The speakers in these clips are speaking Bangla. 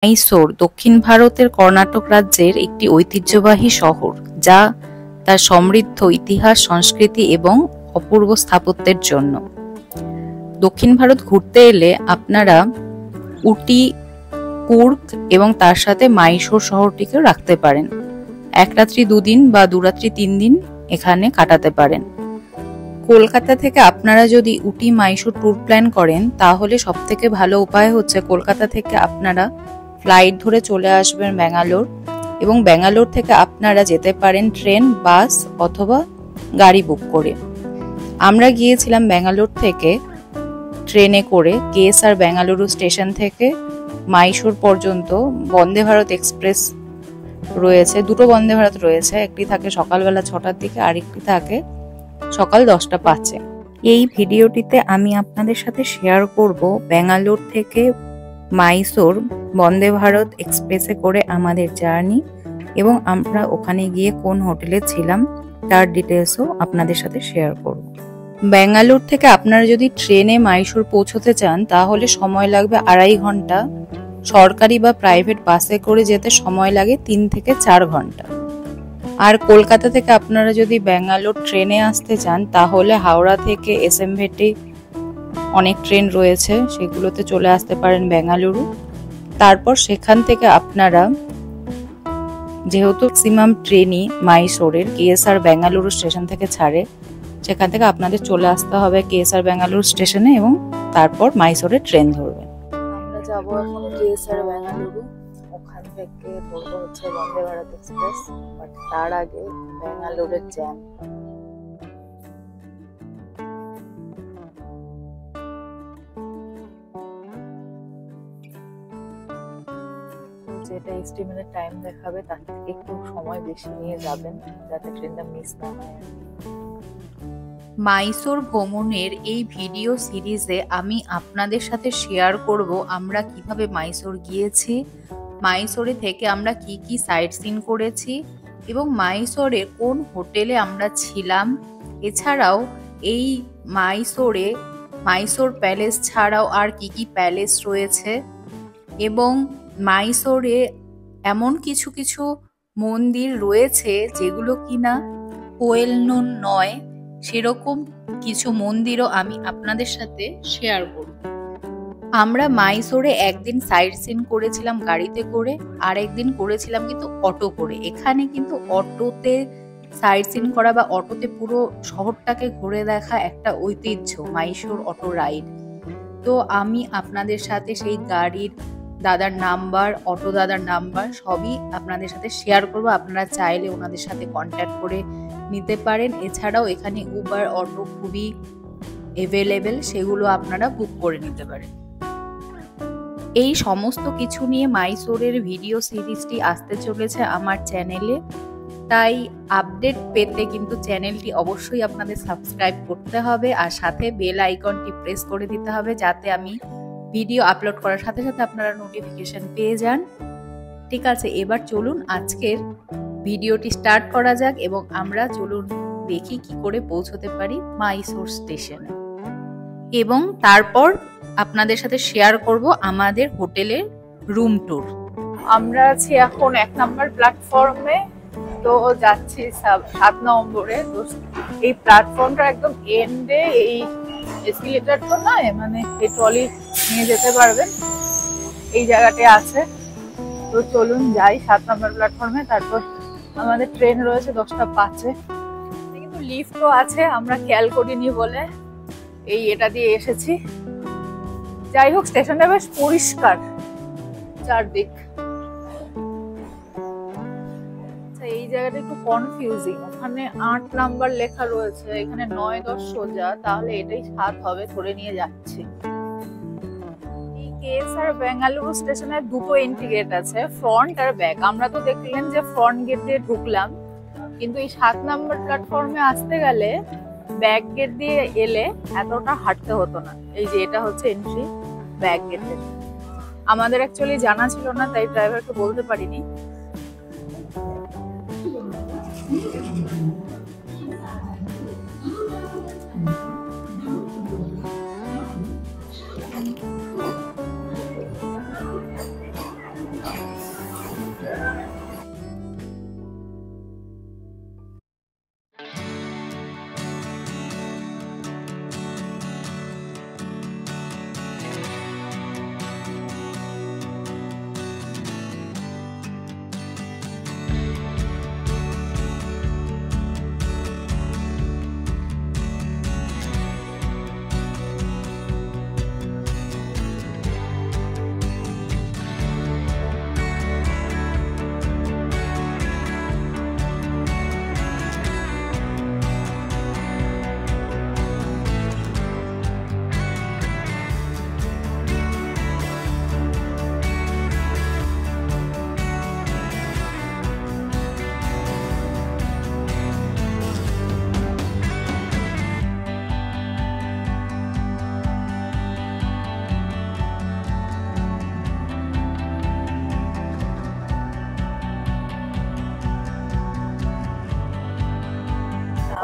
মাইসোর দক্ষিণ ভারতের কর্ণাটক রাজ্যের একটি ঐতিহ্যবাহী শহর, যা তার সমৃদ্ধ ইতিহাস, সংস্কৃতি এবং অপূর্ব স্থাপত্যের জন্য। দক্ষিণ ভারত ঘুরতে এলে আপনারা উটি, কুর্গ এবং তার সাথে মাইসোর শহরটিকেও রাখতে পারেন। এক রাত্রি 2 দিন বা 2 রাত্রি 3 দিন এখানে কাটাতে পারেন। কলকাতা থেকে আপনারা যদি উটি মাইসোর ট্যুর প্ল্যান করেন, তাহলে সবথেকে ভালো উপায় হচ্ছে কলকাতা থেকে আপনারা ফ্লাইট ধরে চলে আসবেন ব্যাঙ্গালোর, এবং ব্যাঙ্গালোর থেকে আপনারা যেতে পারেন ট্রেন, বাস অথবা গাড়ি বুক করে। আমরা গিয়েছিলাম ব্যাঙ্গালোর থেকে ট্রেনে করে কেএসআর বেঙ্গালুরু স্টেশন থেকে মাইসোর পর্যন্ত। বন্দে ভারত এক্সপ্রেস রয়েছে, দুটো বন্দে ভারত রয়েছে, একটি থাকে সকালবেলা 6টার দিকে, আরেকটি থাকে সকাল 10টা 5-এ। এই ভিডিওটিতে আমি আপনাদের সাথে শেয়ার করব ব্যাঙ্গালোর থেকে মাইসোর বন্দে ভারত এক্সপ্রেসে করে আমাদের জার্নি, এবং আমরা ওখানে গিয়ে কোন হোটেলে ছিলাম তার ডিটেলসও আপনাদের সাথে শেয়ার করব। ব্যাঙ্গালোর থেকে আপনারা যদি ট্রেনে মাইসোর পৌঁছতে চান, তাহলে সময় লাগবে 2.5 ঘন্টা। সরকারি বা প্রাইভেট বাসে করে যেতে সময় লাগে 3 থেকে 4 ঘন্টা। আর কলকাতা থেকে আপনারা যদি ব্যাঙ্গালোর ট্রেনে আসতে চান, তাহলে হাওড়া থেকে এসএমভিটি অনেক ট্রেন রয়েছে, সেগুলোতে চলে আসতে পারেন বেঙ্গালুরু। তারপর সেখান থেকে আপনারা, যেহেতু ম্যাক্সিমাম ট্রেনই মাইসোরের কেএসআর বেঙ্গালুরু স্টেশন থেকে ছাড়ে, সেখান থেকে আপনাদের চলে আসতে হবে কেএসআর বেঙ্গালুরু স্টেশনে, এবং তারপর মাইসোরে ট্রেন ধরবেন। আমরা যাব এখন কেএসআর বেঙ্গালুরু, ওখান থেকে ধরবো হচ্ছে বন্দে ভারত এক্সপ্রেস। বাট তার আগে বেঙ্গালুরের জ্যাম। যেটা এস্টিমেটেড টাইম দেখাবে তার থেকে একটু সময় বেশি নিয়ে যাবেন, যাতে ট্রেনটা মিস না হয়। মাইসোর ভ্রমণের এই ভিডিও সিরিজে আমি আপনাদের সাথে শেয়ার করব আমরা কিভাবে মাইসোর গিয়েছি, মাইসোরে থেকে আমরা কি কি সাইট সিন করেছি, এবং মাইসোরে কোন হোটেলে আমরা ছিলাম। এছাড়াও এই মাইসোরে মাইসোর প্যালেস ছাড়াও আর কি কি প্যালেস রয়েছে, এবং মাইসোরে এমন কিছু কিছু মন্দির রয়েছে যেগুলো কিনা ওয়েল নোন নয়, সেরকম কিছু মন্দিরও আমি আপনাদের সাথে শেয়ার করব। আমরা মাইসোরে একদিন সাইট সিন করেছিলাম গাড়িতে করে, আর একদিন করেছিলাম কিন্তু অটো করে। এখানে কিন্তু অটোতে সাইট সিন করা বা অটোতে পুরো শহরটাকে ঘুরে দেখা একটা ঐতিহ্য, মাইসোর অটো রাইড। তো আমি আপনাদের সাথে সেই গাড়ির দাদার নাম্বার, অটো দাদার নাম্বার সবই আপনাদের সাথে শেয়ার করব। আপনারা চাইলে ওনাদের সাথে কন্ট্যাক্ট করে নিতে পারেন। এছাড়াও এখানে উবার, অটো খুবই অ্যাভেলেবেল, সেগুলো আপনারা বুক করে নিতে পারেন। এই সমস্ত কিছু নিয়ে মাইসোরের ভিডিও সিরিজটি আসতে চলেছে আমার চ্যানেলে, তাই আপডেট পেতে কিন্তু চ্যানেলটি অবশ্যই আপনাদের সাবস্ক্রাইব করতে হবে, আর সাথে বেল আইকনটি প্রেস করে দিতে হবে, যাতে আমি ভিডিও আপলোড করার সাথে সাথে আপনারা নোটিফিকেশন পেয়ে যান। ঠিক আছে, এবার চলুন আজকের ভিডিওটি স্টার্ট করা যাক, এবং আমরা চলুন দেখি কি করে পৌঁছতে পারি মাইসোর স্টেশনে, এবং তারপর আপনাদের সাথে শেয়ার করব আমাদের হোটেলের রুম ট্যুর। আমরা আছি এখন 1 নম্বর প্ল্যাটফর্মে, তো যাচ্ছি 7 নম্বরে। তো এই প্ল্যাটফর্মটা একদম এন্ডে, এই এসকেলেটর তো নয়, মানে এই ট্রলি নিয়ে যেতে পারবেন, এই জায়গাতে আছে। তো চলুন যাই 7 নম্বর প্ল্যাটফর্মে। তারপর আমাদের ট্রেন রয়েছে 10টা 5-এ, কিন্তু লিফটও আছে, আমরা খেয়াল করিনি বলে এটা দিয়ে এসেছি। যাই হোক, স্টেশনটা বেশ পরিষ্কার চারদিক। এই জায়গাটা একটু কনফিউজিং, ওখানে 8 নাম্বার লেখা রয়েছে, এখানে 9, 10 সোজা, তাহলে এটাই 7 হবে, ধরে নিয়ে যাচ্ছি। এই কেএসআর বেঙ্গালুরু স্টেশনে 2টো এন্ট্রি গেট আছে, ফ্রন্ট আর ব্যাক। আমরা তো দেখলেন যে ফ্রন্ট গেট দিয়ে ঢুকলাম, কিন্তু এই 7 নাম্বার প্ল্যাটফর্মে আসতে গেলে ব্যাক গেট দিয়ে এলে এতটা হাঁটতে হতো না। এই যে এটা হচ্ছে এন্ট্রি ব্যাক গেটের। আমাদের অ্যাকচুয়ালি জানা ছিল না, তাই ড্রাইভারকে বলতে পারিনি।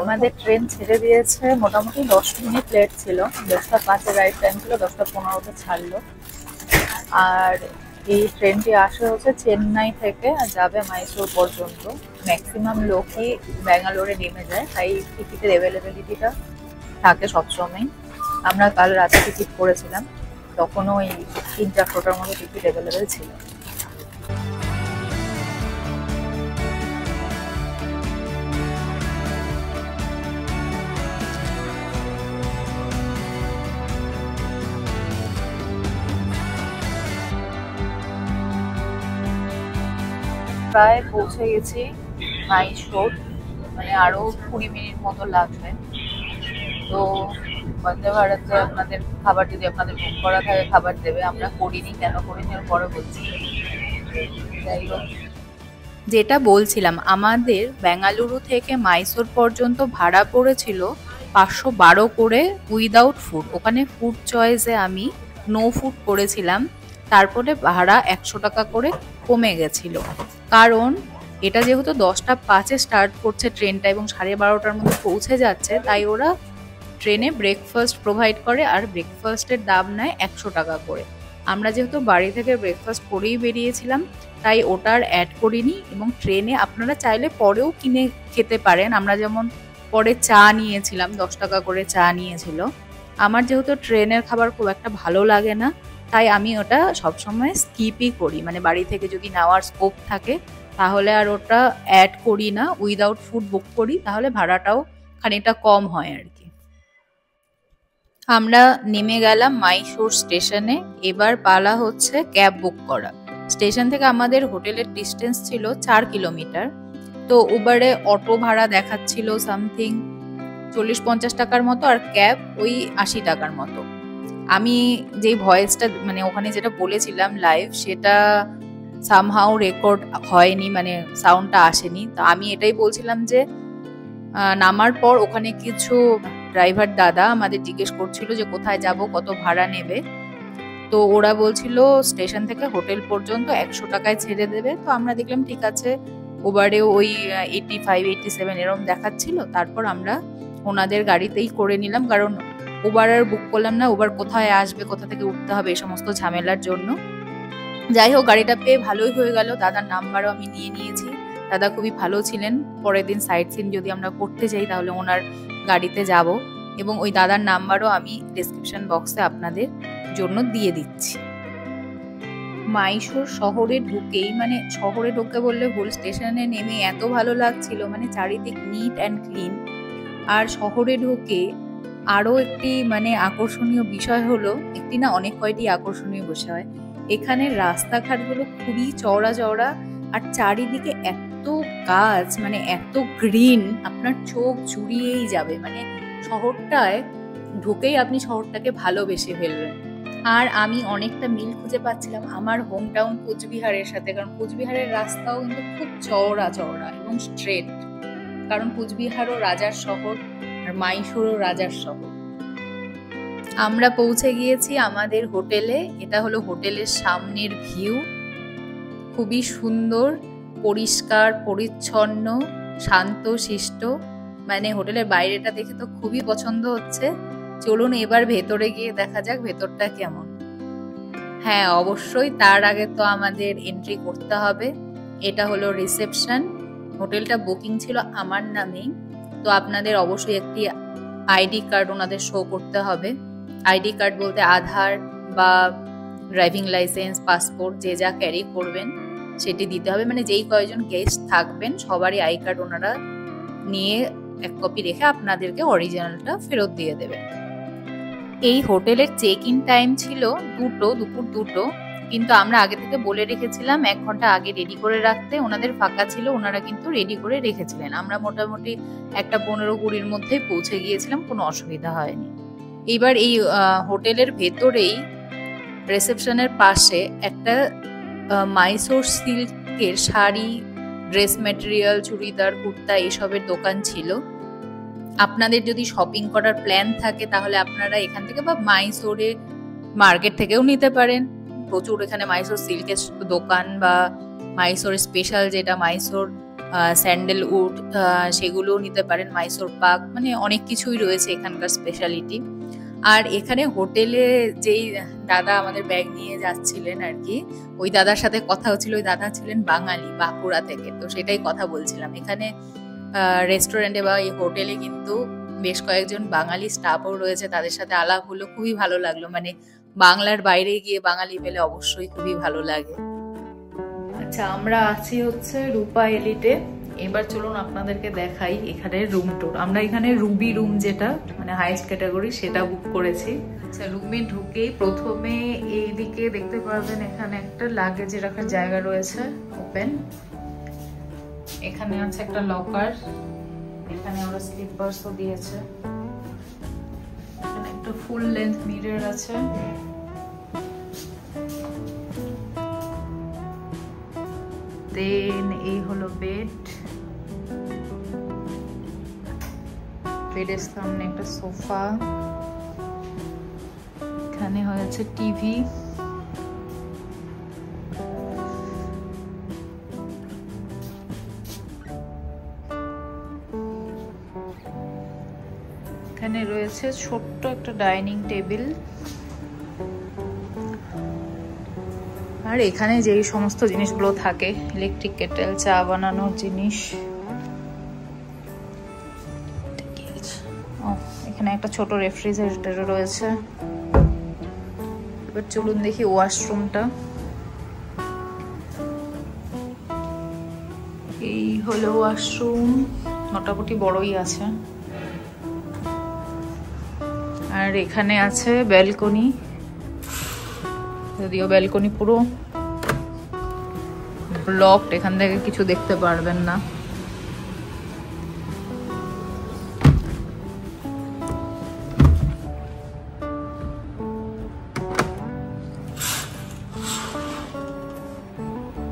আমাদের ট্রেন ছেড়ে দিয়েছে, মোটামুটি 10 মিনিট লেট ছিল। 10:05 রাইট টাইম ছিল, 10:15 ছাড়লো। আর এই ট্রেনটি আসে হচ্ছে চেন্নাই থেকে, যাবে মাইসোর পর্যন্ত। ম্যাক্সিমাম লোকই ব্যাঙ্গালোরে নেমে যায়, তাই টিকিটের অ্যাভেলেবিলিটিটা থাকে সবসময়। আমরা কাল রাতে টিকিট করেছিলাম, তখনও ওই 3-4টার মতো টিকিট অ্যাভেলেবেল ছিল। প্রায় পৌঁছে গেছি মাইসোর, মানে আরো 20 মিনিট মতো লাগবে। তো বন্দে ভারতে আপনাদের খাবার যদি আপনাদের বুক করা থাকে খাবার দেবে, আমরা করিনি। কেন করিনি ওর পরে বলছি। যাই হোক, যেটা বলছিলাম, আমাদের বেঙ্গালুরু থেকে মাইসোর পর্যন্ত ভাড়া পড়েছিল 512 করে উইদাউট ফুড। ওখানে ফুড চয়েসে আমি নো ফুড করেছিলাম, তারপরে ভাড়া 100 টাকা করে কমে গেছিল। কারণ এটা যেহেতু 10:05 স্টার্ট করছে ট্রেনটা এবং 12:30টার মধ্যে পৌঁছে যাচ্ছে, তাই ওরা ট্রেনে ব্রেকফাস্ট প্রোভাইড করে, আর ব্রেকফাস্টের দাম নেয় 100 টাকা করে। আমরা যেহেতু বাড়ি থেকে ব্রেকফাস্ট করেই বেরিয়েছিলাম, তাই ওটার অ্যাড করিনি। এবং ট্রেনে আপনারা চাইলে পরেও কিনে খেতে পারেন। আমরা যেমন পরে চা নিয়েছিলাম, 10 টাকা করে চা নিয়েছিল। আমার যেহেতু ট্রেনের খাবার খুব একটা ভালো লাগে না, তাই আমি ওটা সবসময় স্কিপই করি। মানে বাড়ি থেকে যদি নেওয়ার স্কোপ থাকে তাহলে আর ওটা অ্যাড করি না, উইদাউট ফুড বুক করি, তাহলে ভাড়াটাও খানিকটা কম হয় আর কি। আমরা নেমে গেলাম মাইসোর স্টেশনে। এবার পালা হচ্ছে ক্যাব বুক করা। স্টেশন থেকে আমাদের হোটেলের ডিস্টেন্স ছিল 4 কিলোমিটার। তো উবারে অটো ভাড়া দেখাচ্ছিল সামথিং 40-50 টাকার মতো, আর ক্যাব ওই 80 টাকার মতো। আমি যেই ভয়েসটা মানে ওখানে যেটা বলেছিলাম লাইভ, সেটা সামহাউ রেকর্ড হয়নি, মানে সাউন্ডটা আসেনি। তো আমি এটাই বলছিলাম যে নামার পর ওখানে কিছু ড্রাইভার দাদা আমাদের জিজ্ঞেস করছিল যে কোথায় যাব, কত ভাড়া নেবে। তো ওরা বলছিল স্টেশন থেকে হোটেল পর্যন্ত 100 টাকায় ছেড়ে দেবে। তো আমরা দেখলাম ঠিক আছে, ওবারেও ওই 85-87 এরকম দেখাচ্ছিল। তারপর আমরা ওনাদের গাড়িতেই করে নিলাম, কারণ উবার আর বুক করলাম না। উবার কোথায় আসবে, কোথা থেকে উঠতে হবে, এই সমস্ত ঝামেলার জন্য। যাই হোক, গাড়িটা পেয়ে ভালোই হয়ে গেল। দাদার নাম্বারও আমি নিয়ে নিয়েছি। দাদা খুবই ভালো ছিলেন। পরের দিন সাইট সিন যদি আমরা করতে যাই তাহলে ওনার গাড়িতে যাব, এবং ওই দাদার নাম্বারও আমি ডেসক্রিপশন বক্সে আপনাদের জন্য দিয়ে দিচ্ছি। মাইসোর শহরে ঢুকেই, মানে শহরে ঢুকে বললে ভুল, স্টেশনে নেমে এত ভালো লাগছিল, মানে চারিদিক নিট অ্যান্ড ক্লিন। আর শহরে ঢুকে আরও একটি মানে আকর্ষণীয় বিষয় হলো, একটি না অনেক কয়টি আকর্ষণীয় বিষয়, এখানের রাস্তাঘাটগুলো খুবই চওড়া চওড়া, আর চারিদিকে এত গাছ, মানে এত গ্রিন, আপনার চোখ জুড়িয়েই যাবে। মানে শহরটায় ঢুকেই আপনি শহরটাকে ভালোবেসে ফেলবেন। আর আমি অনেকটা মিল খুঁজে পাচ্ছিলাম আমার হোম টাউন কোচবিহারের সাথে, কারণ কোচবিহারের রাস্তাও কিন্তু খুব চওড়া চওড়া এবং স্ট্রেট, কারণ কোচবিহারও রাজার শহর আর মাইসোরও রাজার শহর। আমরা পৌঁছে গিয়েছি আমাদের হোটেলে। এটা হলো হোটেলের সামনের ভিউ, খুবই সুন্দর, পরিষ্কার পরিচ্ছন্ন, শান্ত শিষ্ট। মানে হোটেলের বাইরেটা দেখে তো খুবই পছন্দ হচ্ছে। চলুন এবার ভেতরে গিয়ে দেখা যাক ভেতরটা কেমন। হ্যাঁ, অবশ্যই তার আগে তো আমাদের এন্ট্রি করতে হবে। এটা হলো রিসেপশন। হোটেলটা বুকিং ছিল আমার নামেই, তো আপনাদের অবশ্যই একটি আইডি কার্ড ওনাদের শো করতে হবে। আইডি কার্ড বলতে আধার বা ড্রাইভিং লাইসেন্স, পাসপোর্ট, যে যা ক্যারি করবেন সেটি দিতে হবে। মানে যেই কয়জন গেস্ট থাকবেন সবারই আই কার্ড ওনারা নিয়ে এক কপি রেখে আপনাদেরকে অরিজিনালটা ফেরত দিয়ে দেবে। এই হোটেলের চেক ইন টাইম ছিল দুপুর 2টো, কিন্তু আমরা আগে থেকে বলে রেখেছিলাম 1 ঘন্টা আগে রেডি করে রাখতে। ওনাদের ফাঁকা ছিল, ওনারা কিন্তু রেডি করে রেখেছিলেন। আমরা মোটামুটি 1:15-20-র মধ্যেই পৌঁছে গিয়েছিলাম, কোনো অসুবিধা হয়নি। এবার এই হোটেলের ভেতরেই রিসেপশনের পাশে একটা মাইসোর সিল্কের শাড়ি, ড্রেস ম্যাটেরিয়াল, চুড়িদার, কুর্তা এসবের দোকান ছিল। আপনাদের যদি শপিং করার প্ল্যান থাকে তাহলে আপনারা এখান থেকে বা মাইসোরে মার্কেট থেকেও নিতে পারেন। প্রচুর এখানে মাইসোর সিল্কের দোকান বা মাইসোর স্পেশাল যেটা মাইসোর স্যান্ডেলউড সেগুলোও নিতে পারেন, মাইসোর পাক, মানে অনেক কিছুই রয়েছে এখানকার স্পেশালিটি। আর এখানে হোটেলে যেই দাদা আমাদের ব্যাগ নিয়ে যাচ্ছিলেন আর কি, ওই দাদার সাথে কথা হচ্ছিল। ওই দাদা ছিলেন বাঙালি, বাঁকুড়া থেকে। তো সেটাই কথা বলছিলাম। এখানে রেস্টুরেন্টে বা এই হোটেলে কিন্তু বেশ কয়েকজন বাঙালি স্টাফও রয়েছে, তাদের সাথে আলাপ হলো, খুবই ভালো লাগলো। মানে বাংলার বাইরে গিয়ে বাঙালি পেলে অবশ্যই খুবই ভালো লাগে। আচ্ছা, আমরা আছি হচ্ছে রূপা এলিটে। এবার চলুন আপনাদেরকে দেখাই এখানে রুম ট্যুর। আমরা এখানে রুবি রুম, যেটা মানে হাইস্ট ক্যাটাগরি, সেটা বুক করেছি। আচ্ছা, রুমে ঢুকেই প্রথমে এইদিকে দেখতে পারবেন এখানে একটা লাগেজ রাখার জায়গা রয়েছে, ওপেন। এখানে আছে একটা লকার, এখানে ওরা স্লিপার্সও দিয়েছে। এখানে একটা ফুল লেন্থ মিরর আছে। দেন এই হলো বেড, বেডের সামনে একটা সোফা, এখানে হয়েছে টিভি, এখানে রয়েছে ছোট্ট একটা ডাইনিং টেবিল। আর এখানে যেই সমস্ত জিনিসগুলো থাকে, ইলেকট্রিক কেটেল, চা বানানোর জিনিস। এখানে একটা ছোট রেফ্রিজারেটর রয়েছে। এবার চলুন দেখি ওয়াশরুমটা। এই হলো ওয়াশরুম, মোটামুটি বড়ই আছে। আর এখানে আছে ব্যালকনি, যদিও ব্যালকনি পুরো ব্লকড, এখান থেকে কিছু দেখতে পারবেন না।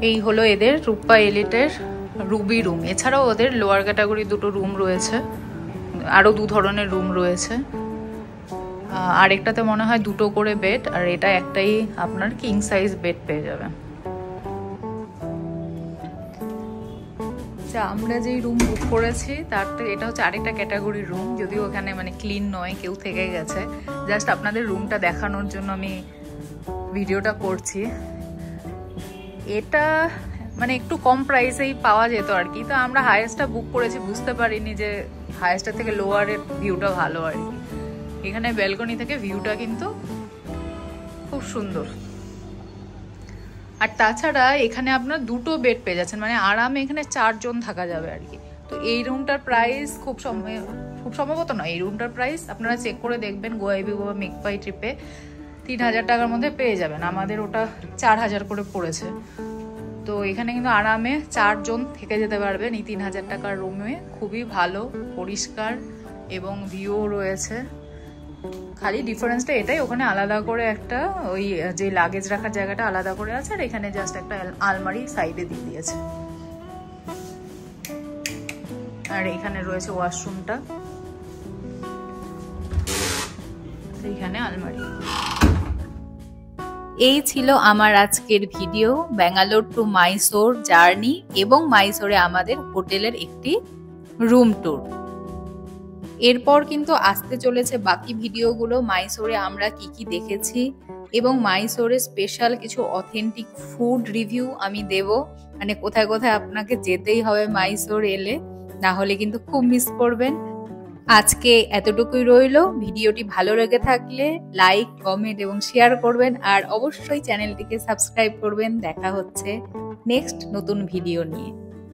এই হলো এদের রূপা এলিটের রুবি রুম। এছাড়াও ওদের লোয়ার ক্যাটাগরি দুটো রুম রয়েছে, আরো 2 ধরনের রুম রয়েছে। আরেকটাতে মনে হয় 2টো করে বেড, আর এটা একটাই আপনার কিং সাইজ বেড পেয়ে যাবেন। আচ্ছা, আমরা যেই রুম বুক করেছি তার থেকে এটা হচ্ছে আরেকটা ক্যাটাগরির রুম, যদিও ওখানে মানে ক্লিন নয়, কেউ থেকে গেছে। জাস্ট আপনাদের রুমটা দেখানোর জন্য আমি ভিডিওটা করছি। এটা মানে একটু কম প্রাইসেই পাওয়া যেত আর কি। তো আমরা হাইয়েস্টটা বুক করেছি, বুঝতে পারিনি যে হাইয়েস্টের থেকে লোয়ারের ভিউটা ভালো আর কি। এখানে ব্যালকনি থেকে ভিউটা কিন্তু খুব সুন্দর। আর তাছাড়া এখানে আপনার 2টো বেড পেয়ে যাচ্ছেন, মানে আরামে এখানে 4 জন থাকা যাবে আর কি। তো এই রুমটার প্রাইস খুব সম্ভবত নয়, এই রুমটার প্রাইস আপনারা চেক করে দেখবেন গোয়াইবি বা মেঘপাই ট্রিপে 3000 টাকার মধ্যে পেয়ে যাবেন। আমাদের ওটা 4000 করে পড়েছে। তো এখানে কিন্তু আরামে 4 জন থেকে যেতে পারবেন এই 3000 টাকার রুমে। খুবই ভালো, পরিষ্কার এবং ভিউও রয়েছে। খালি ডিফারেন্সটা এটাই, ওখানে আলাদা করে একটা ওই যে লাগেজ রাখার জায়গাটা আলাদা করে আছে, আর এখানে জাস্ট একটা আলমারি সাইডে দিয়ে দিয়েছে। আর এখানে রয়েছে ওয়াশরুমটা, এইখানে আলমারি। এই ছিল আমার আজকের video, Bangalore to Mysore journey এবং মাইসোরে আমাদের হোটেলের একটি রুম ট্যুর। এরপর কিন্তু আসতে চলেছে বাকি ভিডিওগুলো, মাইসোরে আমরা কি কি দেখেছি এবং মাইসোরে স্পেশাল কিছু অথেন্টিক ফুড রিভিউ আমি দেব। মানে কোথায় কোথায় আপনাকে যেতেই হবে মাইসোর এলে, না হলে কিন্তু খুব মিস করবেন। আজকে এতটুকুই রইল। ভিডিওটি ভালো লেগে থাকলে লাইক, কমেন্ট এবং শেয়ার করবেন, আর অবশ্যই চ্যানেলটিকে সাবস্ক্রাইব করবেন। দেখা হচ্ছে নেক্সট নতুন ভিডিও নিয়ে।